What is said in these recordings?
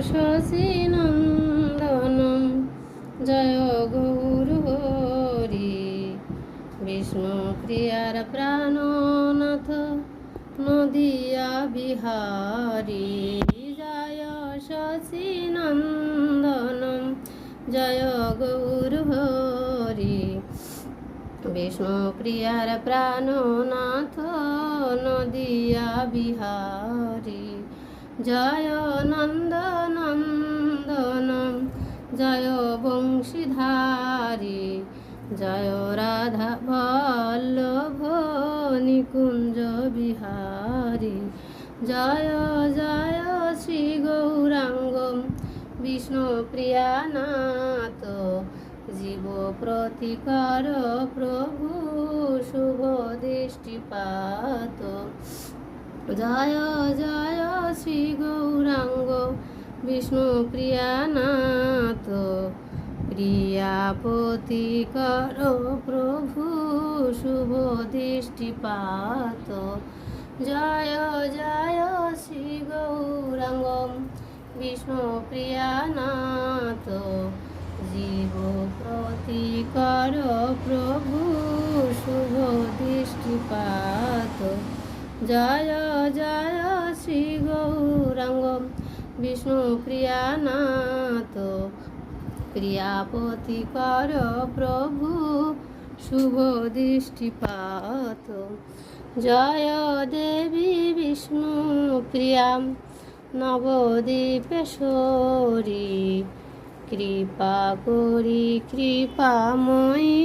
শশীনন্দনম জয় গৌর হরি। বিষ্ণু প্রিয়ার প্রাণনাথ নদিয়া বিহারী। জয় শশীনন্দনম জয় গৌর হরি। বিষ্ণু প্রিয়ার প্রাণনাথ নদিয়া বিহারী। জয় নন্দনন্দনম জয় বংশীধারী। জয় রাধা বল্লভ নিকুঞ্জ বিহারী। জয় জয় শ্রী গৌরাঙ্গ বিষ্ণু প্রিয়ানাথ জীব প্রতিকার প্রভু শুভ দৃষ্টিপাত। জয় জয় শ্রী গৌরাঙ্গ বিষ্ণু প্রিয়ানাথ প্রিয়াপতিকর প্রভু শুভ দৃষ্টিপাত। জয় জয় শ্রী গৌরাঙ্গ বিষ্ণু প্রিয়ানাথ জীব প্রতিকর প্রভু শুভ দৃষ্টিপাত। জয় জয় শ্রী গৌরাঙ্গ বিষ্ণু প্রিয়ানাথ প্রিয়াপতিকর প্রভু শুভ দৃষ্টিপাত। জয় দেবী বিষ্ণু প্রিয়া নবদ্বীপেশ্বরী। কৃপা করি কৃপাময়ী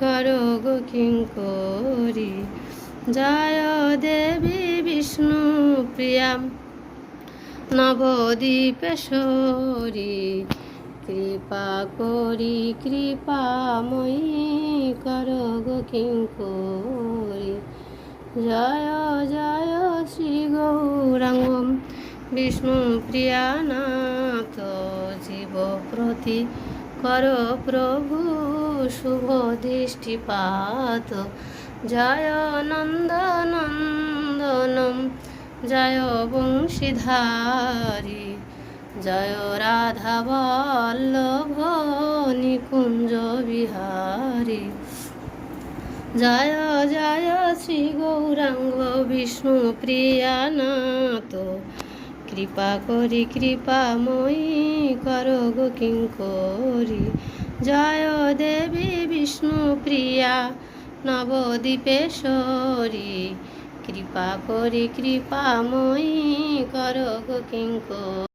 করো গো কিঙ্করী। জয় দেবী বিষ্ণু প্রিয়া নবদ্বীপেশ্বরী। কৃপা করি কৃপাময়ী করো গো কিঙ্করী। জয় জয় শ্রী গৌরাঙ্গ বিষ্ণু প্রিয়ানাথ জীব প্রতি কর প্রভু শুভ দৃষ্টিপাত। জয় নন্দনন্দনম জয় বংশীধারী। জয় রাধা বল্লভ নিকুঞ্জ বিহারী। জয় জয় শ্রী গৌরাঙ্গ বিষ্ণু প্রিয়ানাথ কৃপা করি কৃপাময়ী করো গো কিঙ্করী। জয় দেবী বিষ্ণু প্রিয়া নবদ্বীপেশ্বরী। কৃপা করি কৃপাময়ী করো গো কিঙ্করী।